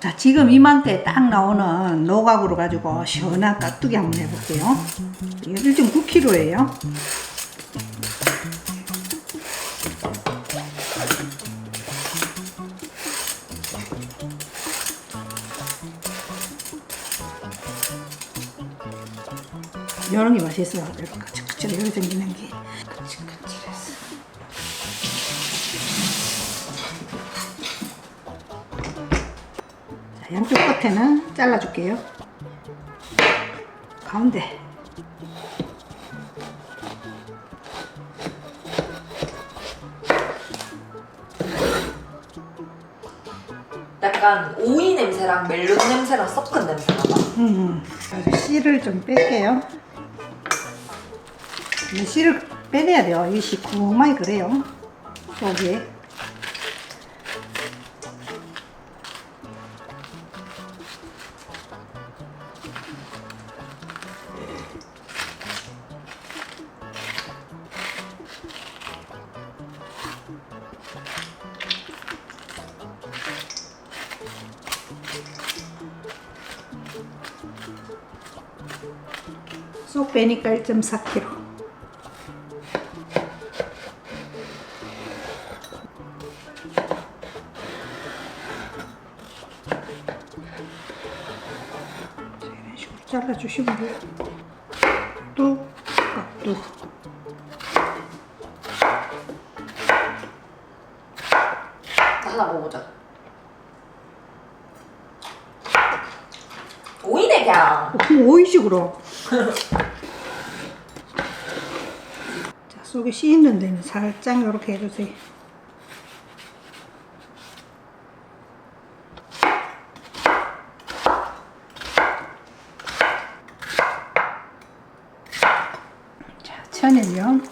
자, 지금 이맘때 딱 나오는 노각으로 가지고 시원한 깍두기 한번 해볼게요. 이게 1.9kg예요. 이런 게 맛있어요. 이렇게 거칠거칠하게 생기는 게 거칠거칠해서. 자, 양쪽 끝에는 잘라줄게요. 가운데. 약간 오이 냄새랑 멜론 냄새랑 섞은 냄새가 나. 씨를 좀 뺄게요. 이 씨를 빼내야 돼요. 이 시큼하게 그래요. 속에. 쏙 빼니까 1.4kg. 이런 식으로 잘라주시면 돼요. 뚝. 하나 먹어보자. 오이네 그냥. 그럼 오이식으로. 자, 속에 씨 있는 데는 살짝 이렇게 해주세요. 자, 천일염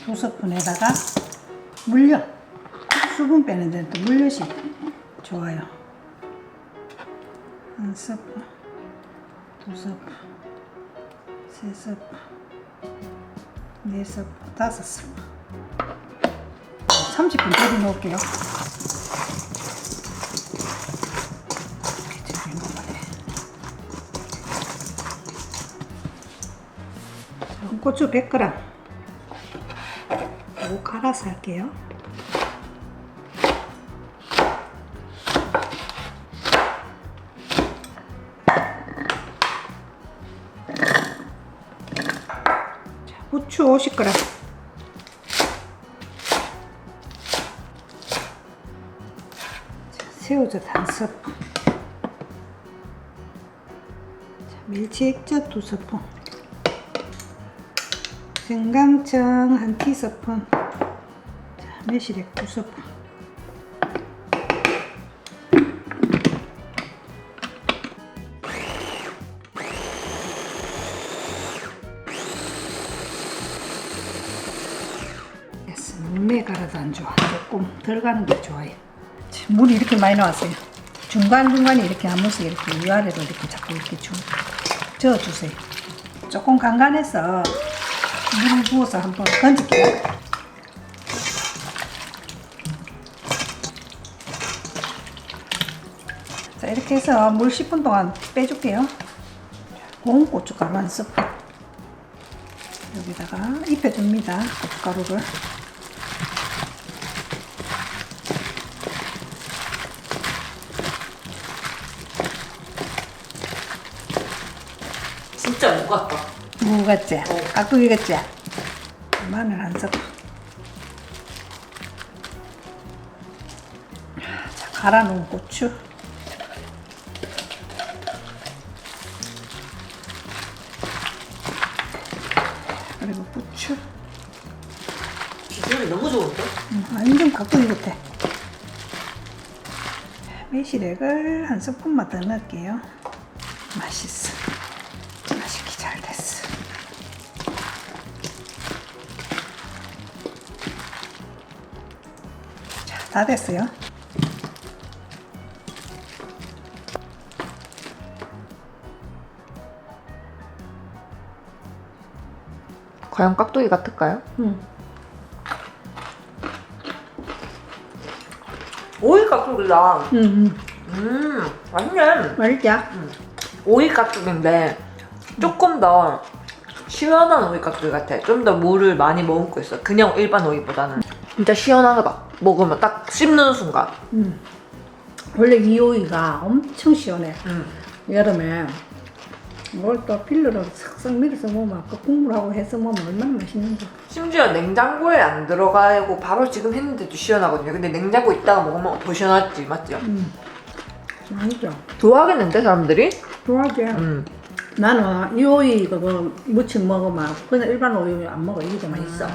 2스푼에다가 물엿. 수분 빼는 데는 또 물엿이 좋아요. 1스푼, 2스푼, 3스푼, 4스푼, 5스푼. 30분 절여 놓을게요. 고추 100g. 이거 갈아서 할게요. 후추 50g. 새우젓 1스푼. 멸치 액젓 2스푼. 생강청 1티스푼. 매실액 2스푼. 물에 갈아도 안 좋아. 조금 덜 가는 게 좋아요. 물이 이렇게 많이 나왔어요. 중간중간에 이렇게 한 번씩 이렇게 위아래로 이렇게 자꾸 이렇게 저어주세요. 조금 간간해서 물을 부어서 한번 건질게요. 자, 이렇게 해서 물 10분 동안 빼줄게요. 고운 고춧가루 1스푼. 여기다가 입혀줍니다. 고춧가루를. 진짜 무 같다. 무 같지? 깍두기 같지? 마늘 1스푼. 자, 갈아 놓은 고추. 그리고 부추. 비주얼이 너무 좋은데? 완전 깍두기 같아. 매실액을 1스푼만 더 넣을게요. 맛있어. 맛있게 잘 됐어. 자, 다 됐어요. 과연 깍두기 같을까요? 오이 깍두기다. 맛있네. 맛있지? 오이 깍두기인데 조금 더 시원한 오이 깍두기 같아. 좀 더 물을 많이 머금고 있어. 그냥 일반 오이보다는. 진짜 시원하다. 먹으면 딱 씹는 순간. 원래 이 오이가 엄청 시원해. 여름에 이걸 또 필러로 싹싹 밀어서 먹으면 그 국물하고 해서 먹으면 얼마나 맛있는지. 심지어 냉장고에 안 들어가고 바로 지금 했는데도 시원하거든요. 근데 냉장고에 있다가 먹으면 더 시원하지, 맞죠? 맛있죠? 좋아하겠는데 사람들이? 좋아하지? 나는 이 오이 그거 무침 먹으면 그냥 일반 오이 안 먹어. 이게 더 맛있어.